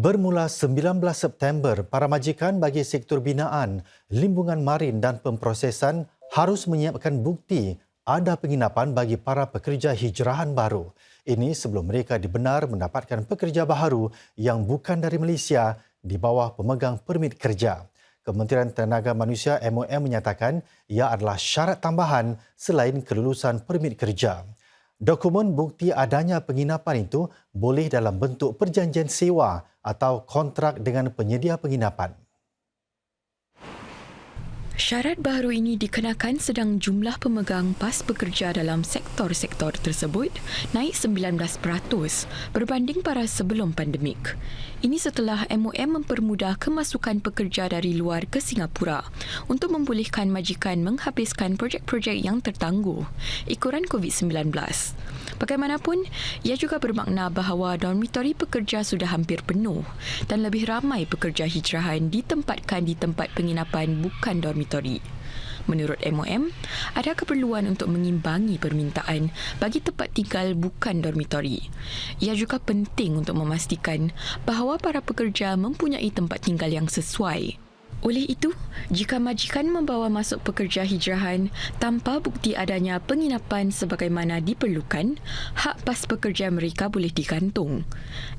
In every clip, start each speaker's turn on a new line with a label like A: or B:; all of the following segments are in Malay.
A: Bermula 19 September, para majikan bagi sektor binaan, limbungan marin dan pemprosesan harus menyiapkan bukti ada penginapan bagi para pekerja hijrahan baru. Ini sebelum mereka dibenar mendapatkan pekerja baharu yang bukan dari Malaysia di bawah pemegang permit kerja. Kementerian Tenaga Manusia MOM menyatakan ia adalah syarat tambahan selain kelulusan permit kerja. Dokumen bukti adanya penginapan itu boleh dalam bentuk perjanjian sewa atau kontrak dengan penyedia penginapan.
B: Syarat baharu ini dikenakan sedang jumlah pemegang pas pekerja dalam sektor-sektor tersebut naik 19% berbanding para sebelum pandemik. Ini setelah MOM mempermudah kemasukan pekerja dari luar ke Singapura untuk membolehkan majikan menghabiskan projek-projek yang tertangguh ikuran COVID-19. Bagaimanapun, ia juga bermakna bahawa dormitori pekerja sudah hampir penuh dan lebih ramai pekerja hijrahan ditempatkan di tempat penginapan bukan dormitori. Menurut MOM, ada keperluan untuk mengimbangi permintaan bagi tempat tinggal bukan dormitori. Ia juga penting untuk memastikan bahawa para pekerja mempunyai tempat tinggal yang sesuai. Oleh itu, jika majikan membawa masuk pekerja hijrahan tanpa bukti adanya penginapan sebagaimana diperlukan, hak pas pekerja mereka boleh digantung.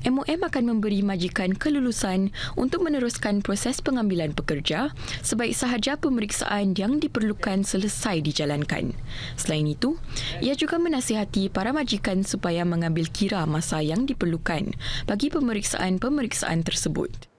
B: MOM akan memberi majikan kelulusan untuk meneruskan proses pengambilan pekerja sebaik sahaja pemeriksaan yang diperlukan selesai dijalankan. Selain itu, ia juga menasihati para majikan supaya mengambil kira masa yang diperlukan bagi pemeriksaan-pemeriksaan tersebut.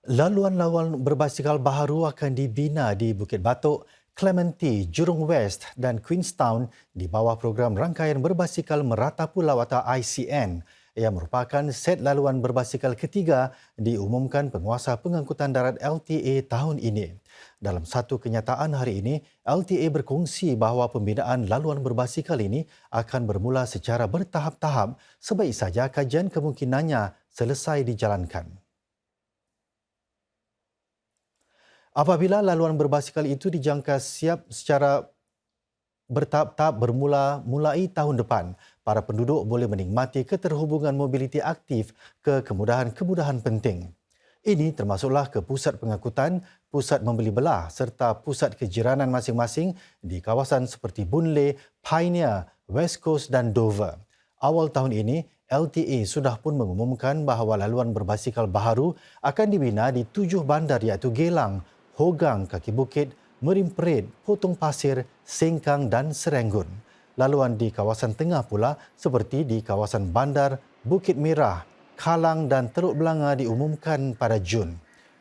A: Laluan-laluan berbasikal baharu akan dibina di Bukit Batok, Clementi, Jurong West dan Queenstown di bawah program Rangkaian Berbasikal Merata Pulau atau ICN yang merupakan set laluan berbasikal ketiga diumumkan Penguasa Pengangkutan Darat LTA tahun ini. Dalam satu kenyataan hari ini, LTA berkongsi bahawa pembinaan laluan berbasikal ini akan bermula secara bertahap-tahap sebaik saja kajian kemungkinannya selesai dijalankan. Apabila laluan berbasikal itu dijangka siap secara bertahap-tahap mulai tahun depan, para penduduk boleh menikmati keterhubungan mobiliti aktif ke kemudahan-kemudahan penting. Ini termasuklah ke pusat pengangkutan, pusat membeli belah serta pusat kejiranan masing-masing di kawasan seperti Boon Lay, Pioneer, West Coast dan Dover. Awal tahun ini, LTA sudah pun mengumumkan bahawa laluan berbasikal baharu akan dibina di 7 bandar iaitu Gelang, Hogang, Kaki Bukit, Marine Parade, Potong Pasir, Sengkang dan Serenggun. Laluan di kawasan tengah pula seperti di kawasan bandar Bukit Merah, Kalang dan Teluk Belanga diumumkan pada Jun.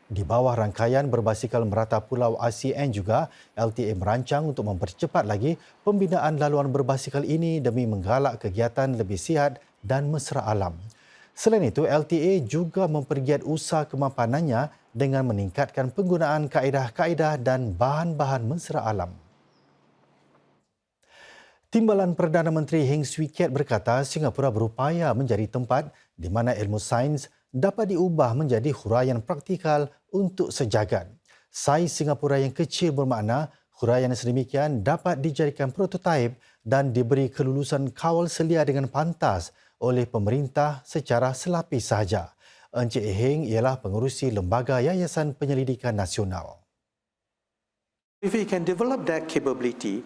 A: Di bawah rangkaian berbasikal merata pulau ICN juga, LTA merancang untuk mempercepat lagi pembinaan laluan berbasikal ini demi menggalak kegiatan lebih sihat dan mesra alam. Selain itu, LTA juga mempergiat usaha kemapanannya dengan meningkatkan penggunaan kaedah-kaedah dan bahan-bahan mesra alam. Timbalan Perdana Menteri Heng Swee Keat berkata Singapura berupaya menjadi tempat di mana ilmu sains dapat diubah menjadi huraian praktikal untuk sejagat. Saiz Singapura yang kecil bermakna huraian sedemikian dapat dijadikan prototipe dan diberi kelulusan kawal selia dengan pantas oleh pemerintah secara selapis sahaja. Encik Heng ialah pengerusi Lembaga Yayasan Penyelidikan Nasional.
C: If we can develop that capability,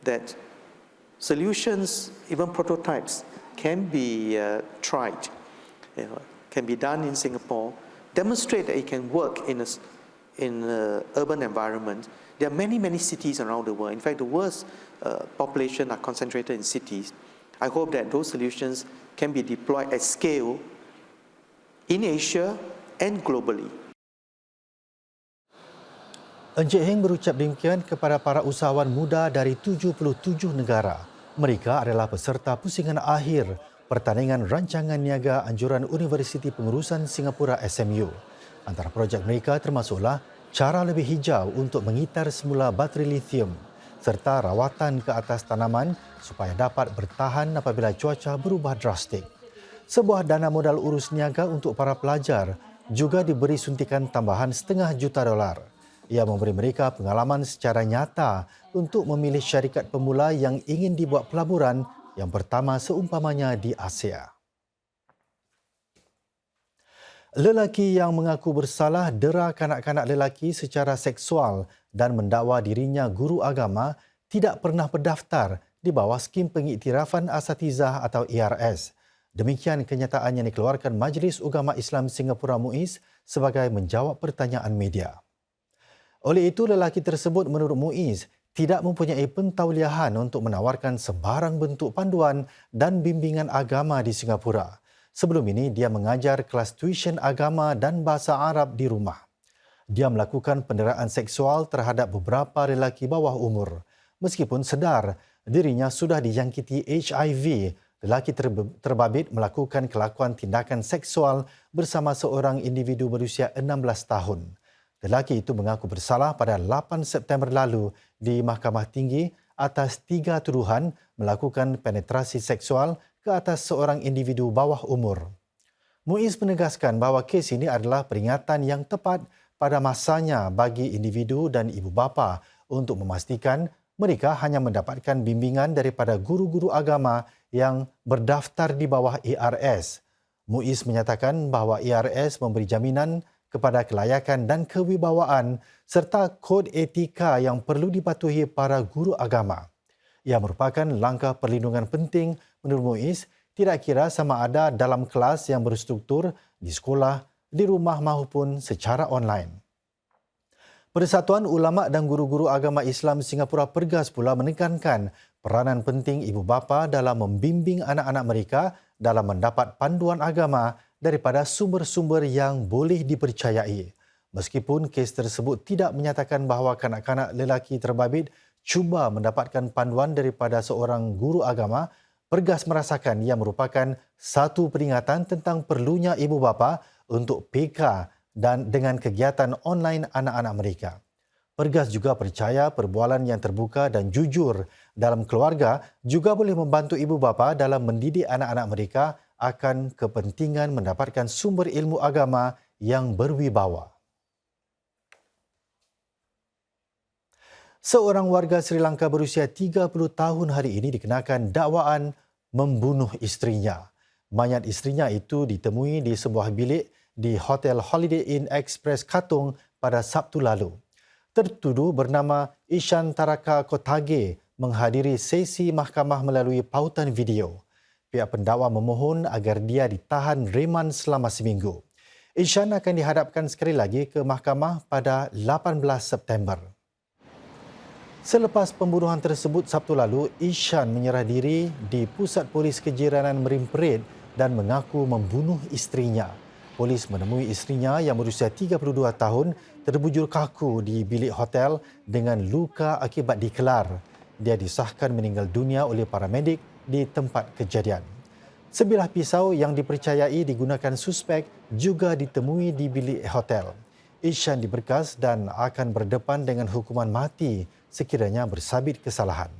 C: that solutions, even prototypes, can be tried, can be done in Singapore, demonstrate that it can work in an urban environment. There are many, many cities around the world. In fact, the world's population are concentrated in cities. I hope that those solutions can be deployed at scale in Asia and globally.
A: Encik Heng berucap demikian kepada para usahawan muda dari 77 negara. Mereka adalah peserta pusingan akhir pertandingan rancangan niaga anjuran Universiti Pengurusan Singapura SMU. Antara projek mereka termasuklah cara lebih hijau untuk mengitar semula bateri lithium serta rawatan ke atas tanaman supaya dapat bertahan apabila cuaca berubah drastik. Sebuah dana modal urus niaga untuk para pelajar juga diberi suntikan tambahan $500,000. Ia memberi mereka pengalaman secara nyata untuk memilih syarikat pemula yang ingin dibuat pelaburan yang pertama seumpamanya di Asia. Lelaki yang mengaku bersalah dera kanak-kanak lelaki secara seksual dan mendakwa dirinya guru agama tidak pernah berdaftar di bawah skim pengiktirafan asatizah atau ERS. Demikian kenyataan yang dikeluarkan Majlis Ugama Islam Singapura MUIS sebagai menjawab pertanyaan media. Oleh itu, lelaki tersebut menurut MUIS tidak mempunyai pentauliahan untuk menawarkan sebarang bentuk panduan dan bimbingan agama di Singapura. Sebelum ini, dia mengajar kelas tuition agama dan bahasa Arab di rumah. Dia melakukan penderaan seksual terhadap beberapa lelaki bawah umur. Meskipun sedar dirinya sudah dijangkiti HIV, lelaki terbabit melakukan kelakuan tindakan seksual bersama seorang individu berusia 16 tahun. Lelaki itu mengaku bersalah pada 8 September lalu di Mahkamah Tinggi atas 3 tuduhan melakukan penetrasi seksual ke atas seorang individu bawah umur. MUIS menegaskan bahawa kes ini adalah peringatan yang tepat pada masanya bagi individu dan ibu bapa untuk memastikan mereka hanya mendapatkan bimbingan daripada guru-guru agama yang berdaftar di bawah ERS. MUIS menyatakan bahawa ERS memberi jaminan kepada kelayakan dan kewibawaan serta kod etika yang perlu dipatuhi para guru agama. Ia merupakan langkah perlindungan penting menurut MUIS, tidak kira sama ada dalam kelas yang berstruktur, di sekolah, di rumah maupun secara online. Persatuan Ulama dan Guru-Guru Agama Islam Singapura Pergas pula menekankan peranan penting ibu bapa dalam membimbing anak-anak mereka dalam mendapat panduan agama daripada sumber-sumber yang boleh dipercayai. Meskipun kes tersebut tidak menyatakan bahawa kanak-kanak lelaki terbabit cuba mendapatkan panduan daripada seorang guru agama, Pergas merasakan ia merupakan satu peringatan tentang perlunya ibu bapa untuk peka dan dengan kegiatan online anak-anak mereka. Pergas juga percaya perbualan yang terbuka dan jujur dalam keluarga juga boleh membantu ibu bapa dalam mendidik anak-anak mereka akan kepentingan mendapatkan sumber ilmu agama yang berwibawa. Seorang warga Sri Lanka berusia 30 tahun hari ini dikenakan dakwaan membunuh isterinya. Mayat isterinya itu ditemui di sebuah bilik di Hotel Holiday Inn Express Katong pada Sabtu lalu. Tertuduh bernama Ishan Taraka Kotage menghadiri sesi mahkamah melalui pautan video. Pihak pendakwa memohon agar dia ditahan reman selama seminggu. Ishan akan dihadapkan sekali lagi ke mahkamah pada 18 September. Selepas pembunuhan tersebut Sabtu lalu, Ishan menyerah diri di Pusat Polis Kejiranan Marine Parade dan mengaku membunuh isterinya. Polis menemui isterinya yang berusia 32 tahun terbujur kaku di bilik hotel dengan luka akibat dikelar. Dia disahkan meninggal dunia oleh paramedik di tempat kejadian. Sebilah pisau yang dipercayai digunakan suspek juga ditemui di bilik hotel. Ishan diberkas dan akan berdepan dengan hukuman mati sekiranya bersabit kesalahan.